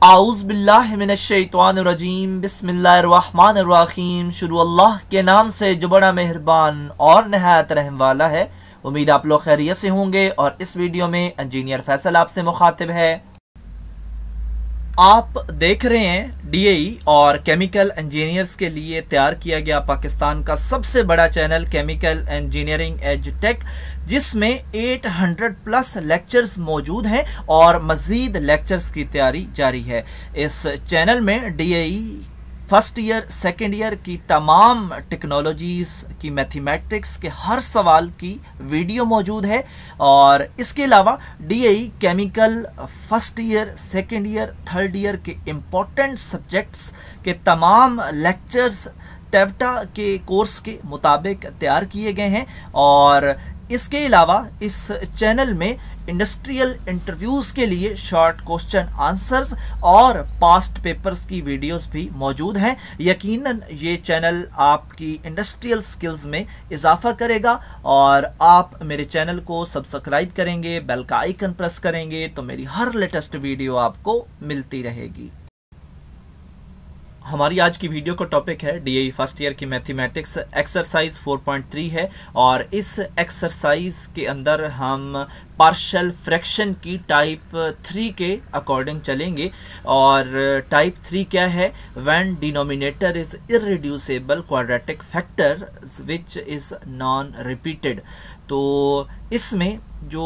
आऊज़ बिल्लाहि मिनश्शैतानिर्रजीम बिस्मिल्लाहिर्रहमानिर्रहीम। शुरू अल्लाह के नाम से जो बड़ा मेहरबान और नहायत रहम वाला है। उम्मीद आप लोग खैरियत से होंगे और इस वीडियो में इंजीनियर फैसल आपसे मुखातिब है। आप देख रहे हैं डीएई और केमिकल इंजीनियर्स के लिए तैयार किया गया पाकिस्तान का सबसे बड़ा चैनल केमिकल इंजीनियरिंग एज टेक, जिसमें 800 प्लस लेक्चर्स मौजूद हैं और मजीद लेक्चर्स की तैयारी जारी है। इस चैनल में DAE first year second year की तमाम टेक्नोलॉजीज की मैथमेटिक्स के हर सवाल की वीडियो मौजूद है और इसके अलावा DAE chemical first year second year third year के इम्पोर्टेंट सब्जेक्ट्स के तमाम लेक्चर्स टेवटा के कोर्स के मुताबिक तैयार किए गए हैं। और इसके अलावा इस चैनल में इंडस्ट्रियल इंटरव्यूज के लिए शॉर्ट क्वेश्चन आंसर्स और पास्ट पेपर्स की वीडियोस भी मौजूद हैं। यकीनन ये चैनल आपकी इंडस्ट्रियल स्किल्स में इजाफा करेगा और आप मेरे चैनल को सब्सक्राइब करेंगे, बेल का आइकन प्रेस करेंगे तो मेरी हर लेटेस्ट वीडियो आपको मिलती रहेगी। हमारी आज की वीडियो का टॉपिक है डीएई फर्स्ट ईयर की मैथमेटिक्स एक्सरसाइज 4.3 है और इस एक्सरसाइज के अंदर हम पार्शियल फ्रैक्शन की टाइप 3 के अकॉर्डिंग चलेंगे। और टाइप 3 क्या है? When denominator is irreducible quadratic factor which is non repeated. तो इसमें जो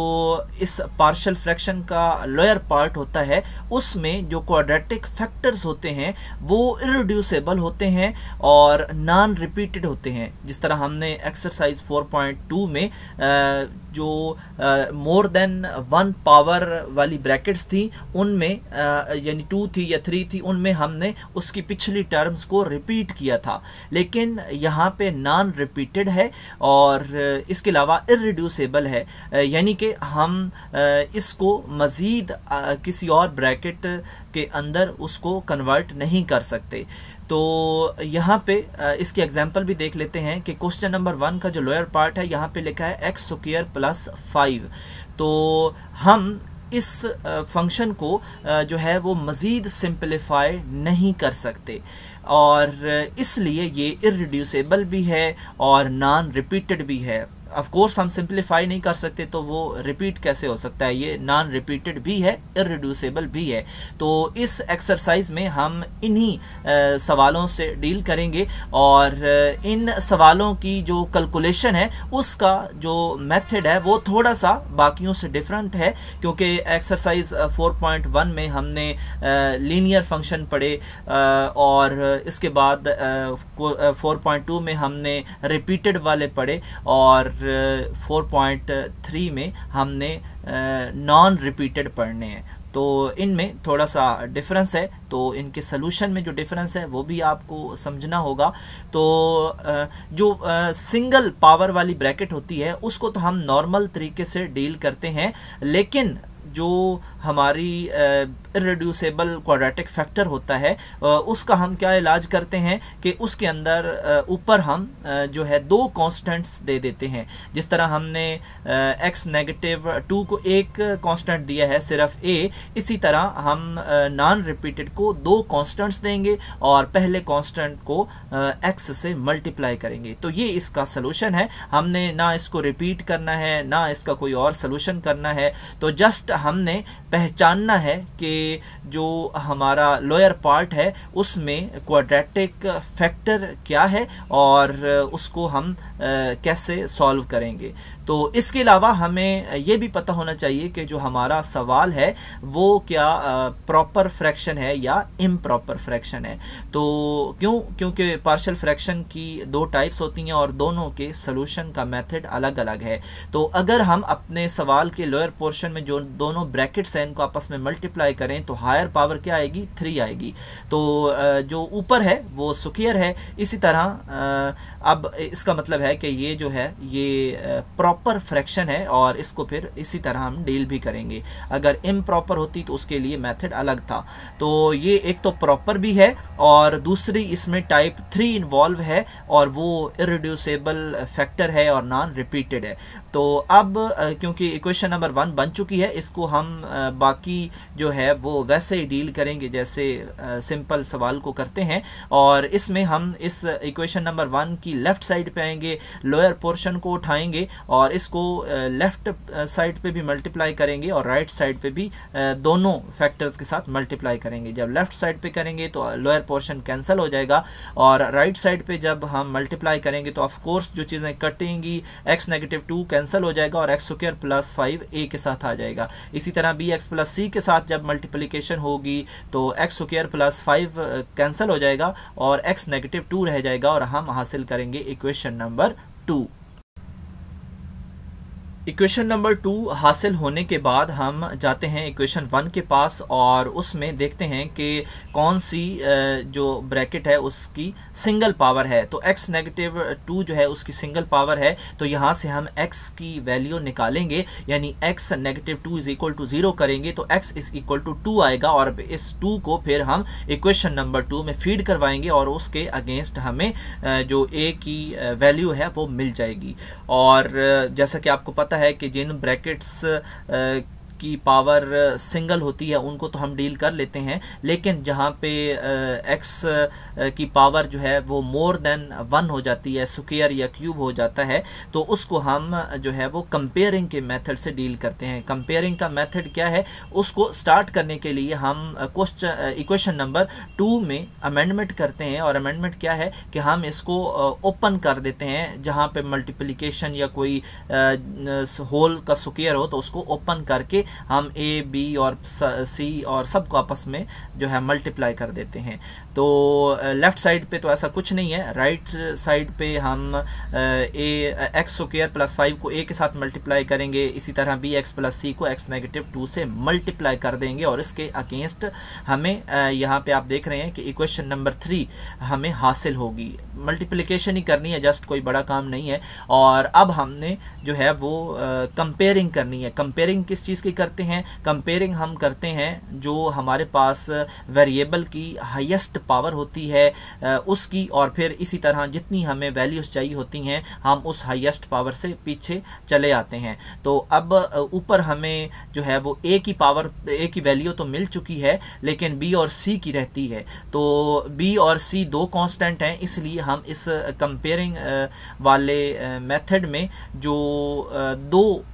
इस पार्शियल फ्रैक्शन का लोअर पार्ट होता है उसमें जो क्वाड्रेटिक फैक्टर्स होते हैं वो इररिड्यूसिबल होते हैं और नॉन रिपीटेड होते हैं। जिस तरह हमने एक्सरसाइज 4.2 में जो मोर देन 1 पावर वाली ब्रैकेट्स थी उनमें यानी 2 थी या 3 थी, उनमें हमने उसकी पिछली टर्म्स को रिपीट किया था, लेकिन यहाँ पे नॉन रिपीटेड है और इसके अलावा इररिड्यूसिबल है, यानी कि हम इसको मजीद किसी और ब्रैकेट के अंदर उसको कन्वर्ट नहीं कर सकते। तो यहाँ पे इसकी एग्जांपल भी देख लेते हैं कि क्वेश्चन नंबर 1 का जो लोअर पार्ट है यहाँ पे लिखा है एक्स स्क्वायर प्लस 5। तो हम इस फंक्शन को जो है वो मज़ीद सिंपलीफाई नहीं कर सकते और इसलिए ये इररिड्यूसिबल भी है और नॉन रिपीटेड भी है। ऑफ कोर्स हम सिंपलीफाई नहीं कर सकते तो वो रिपीट कैसे हो सकता है? ये नॉन रिपीटेड भी है, इररिड्यूसिबल भी है। तो इस एक्सरसाइज में हम इन्हीं सवालों से डील करेंगे और इन सवालों की जो कैलकुलेशन है उसका जो मेथड है वो थोड़ा सा बाकियों से डिफरेंट है, क्योंकि एक्सरसाइज 4.1 में हमने लीनियर फंक्शन पढ़े और इसके बाद 4.2 में हमने रिपीटेड वाले पढ़े और 4.3 में हमने नॉन रिपीटेड पढ़ने हैं। तो इनमें थोड़ा सा डिफरेंस है, तो इनके सलूशन में जो डिफरेंस है वो भी आपको समझना होगा। तो जो सिंगल पावर वाली ब्रैकेट होती है उसको तो हम नॉर्मल तरीके से डील करते हैं, लेकिन जो हमारी इररिड्यूसिबल क्वाड्रेटिक फैक्टर होता है उसका हम क्या इलाज करते हैं कि उसके अंदर ऊपर हम जो है 2 कांस्टेंट्स दे देते हैं। जिस तरह हमने x -2 को एक कांस्टेंट दिया है सिर्फ a, इसी तरह हम नॉन रिपीटेड को 2 कांस्टेंट्स देंगे और पहले कांस्टेंट को x से मल्टीप्लाई करेंगे। तो ये इसका सलूशन है। हमने ना इसको रिपीट करना है ना इसका कोई और सलूशन करना है, तो जस्ट हमने पहचानना है कि जो हमारा लोअर पार्ट है उसमें क्वाड्रेटिक फैक्टर क्या है और उसको हम कैसे सॉल्व करेंगे। तो इसके अलावा हमें ये भी पता होना चाहिए कि जो हमारा सवाल है वो क्या प्रॉपर फ्रैक्शन है या इम्प्रॉपर फ्रैक्शन है। तो क्योंकि पार्शियल फ्रैक्शन की 2 टाइप्स होती हैं और दोनों के सलूशन का मेथड अलग अलग है। तो अगर हम अपने सवाल के लोअर पोर्शन में जो दोनों ब्रैकेट्स हैं इनको आपस में मल्टीप्लाई करें तो हायर पावर क्या आएगी? 3 आएगी। तो जो ऊपर है वो स्क्वायर है। इसी तरह अब इसका मतलब है कि ये जो है ये प्रॉपर फ्रैक्शन है और इसको फिर इसी तरह हम डील भी करेंगे। अगर इम्प्रॉपर होती तो उसके लिए मेथड अलग था। तो ये एक तो प्रॉपर भी है और दूसरी इसमें टाइप 3 इन्वॉल्व है और वो इरिड्यूसेबल फैक्टर है और नॉन रिपीटेड है। तो अब क्योंकि इक्वेशन नंबर 1 बन चुकी है, इसको हम बाकी जो है वो वैसे ही डील करेंगे जैसे सिंपल सवाल को करते हैं। और इसमें हम इस इक्वेशन नंबर 1 की लेफ्ट साइड पे आएंगे, लोअर पोर्शन को उठाएंगे और इसको लेफ्ट साइड पे भी मल्टीप्लाई करेंगे और राइट साइड पे भी दोनों फैक्टर्स के साथ मल्टीप्लाई करेंगे। जब लेफ्ट साइड पे करेंगे तो लोअर पोर्शन कैंसिल हो जाएगा और राइट साइड पे जब हम मल्टीप्लाई करेंगे तो ऑफ कोर्स जो चीज़ें कटेंगी, x-2 कैंसिल हो जाएगा और x² + 5a के साथ आ जाएगा। इसी तरह bx + c के साथ जब मल्टीप्लिकेशन होगी तो x² + 5 कैंसिल हो जाएगा और x-2 रह जाएगा और हम हासिल करेंगे इक्वेशन नंबर 2। इक्वेशन नंबर 2 हासिल होने के बाद हम जाते हैं इक्वेशन 1 के पास और उसमें देखते हैं कि कौन सी जो ब्रैकेट है उसकी सिंगल पावर है। तो x-2 जो है उसकी सिंगल पावर है, तो यहाँ से हम x की वैल्यू निकालेंगे, यानी x-2 = 0 करेंगे तो x = 2 आएगा और इस 2 को फिर हम इक्वेशन नंबर 2 में फीड करवाएंगे और उसके अगेंस्ट हमें जो a की वैल्यू है वो मिल जाएगी। और जैसा कि आपको पता है कि जिन ब्रैकेट्स की पावर सिंगल होती है उनको तो हम डील कर लेते हैं, लेकिन जहाँ पे x की पावर जो है वो मोर देन 1 हो जाती है, स्क्वायर या क्यूब हो जाता है, तो उसको हम जो है वो कंपेयरिंग के मेथड से डील करते हैं। कंपेयरिंग का मेथड क्या है, उसको स्टार्ट करने के लिए हम इक्वेशन नंबर 2 में अमेंडमेंट करते हैं। और अमेंडमेंट क्या है कि हम इसको ओपन कर देते हैं, जहाँ पे मल्टीप्लिकेशन या कोई होल का स्क्वायर हो तो उसको ओपन करके हम a b और c और सबको आपस में जो है मल्टीप्लाई कर देते हैं। तो लेफ्ट साइड पे तो ऐसा कुछ नहीं है, राइट साइड पे हम x² + 5 को a के साथ मल्टीप्लाई करेंगे, इसी तरह bx + c को x-2 से मल्टीप्लाई कर देंगे और इसके अगेंस्ट हमें यहाँ पे आप देख रहे हैं कि इक्वेशन नंबर 3 हमें हासिल होगी। मल्टीप्लिकेशन ही करनी है, जस्ट कोई बड़ा काम नहीं है। और अब हमने जो है वो कंपेयरिंग करनी है। कंपेयरिंग किस चीज़ की करते हैं? कंपेयरिंग हम करते हैं जो हमारे पास वेरिएबल की हाईएस्ट पावर होती है उसकी, और फिर इसी तरह जितनी हमें वैल्यूज चाहिए होती हैं हम उस हाईएस्ट पावर से पीछे चले आते हैं। तो अब ऊपर हमें जो है वो a की वैल्यू तो मिल चुकी है, लेकिन b और c की रहती है। तो b और c दो कांस्टेंट हैं, इसलिए हम इस कंपेयरिंग वाले मेथड में जो दो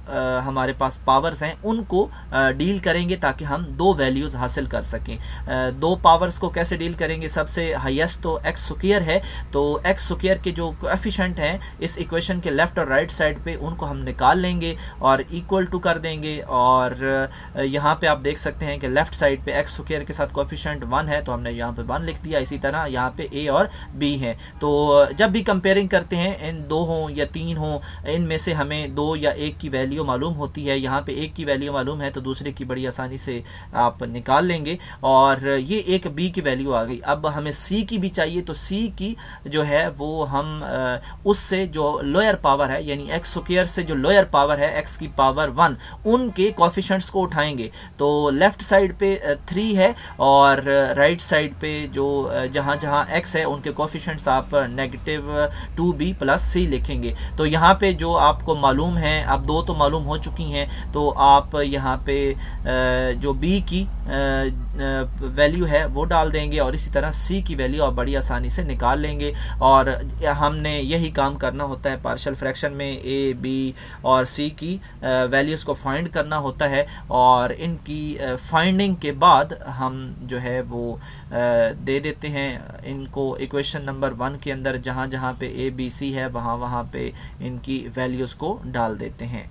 हमारे पास पावर्स हैं उनको डील करेंगे ताकि हम दो वैल्यूज हासिल कर सकें। दो पावर्स को कैसे डील करेंगे? सबसे हाईएस्ट तो x² है, तो x² के जो कोएफिशिएंट हैं इस इक्वेशन के लेफ्ट और राइट साइड पे उनको हम निकाल लेंगे और इक्वल टू कर देंगे। और यहाँ पे आप देख सकते हैं कि लेफ्ट साइड पे x² के साथ कोएफिशिएंट 1 है तो हमने यहाँ पे 1 लिख दिया। इसी तरह यहाँ पे a और b है। तो जब भी कंपेयरिंग करते हैं, इन 2 हों या 3 हों, इनमें से हमें 2 या 1 की वैल्यू मालूम होती है। यहाँ पे 1 की वैल्यू मालूम है तो दूसरे की बड़ी आसानी से आप निकाल लेंगे। और ये एक b की वैल्यू आ गई। अब हमें c की भी चाहिए, तो c की जो है वो हम उससे जो लोअर पावर है, यानी x² से जो लोअर पावर है x की पावर 1, उनके कोएफिशिएंट्स को उठाएंगे। तो लेफ्ट साइड पे 3 है और राइट साइड पे जो जहाँ जहाँ x है उनके कोएफिशिएंट्स आप -2b + c लिखेंगे। तो यहाँ पे जो आपको मालूम है, अब 2 तो मालूम हो चुकी हैं, तो आप यहाँ पे जो b की वैल्यू है वो डाल देंगे और इसी तरह c की वैल्यू आप बड़ी आसानी से निकाल लेंगे। और हमने यही काम करना होता है पार्शियल फ्रैक्शन में, a b और c की वैल्यूज़ को फाइंड करना होता है और इनकी फाइंडिंग के बाद हम जो है वो दे देते हैं इनको इक्वेशन नंबर 1 के अंदर, जहाँ जहाँ पे a b c है वहाँ वहाँ पे इनकी वैल्यूज़ को डाल देते हैं।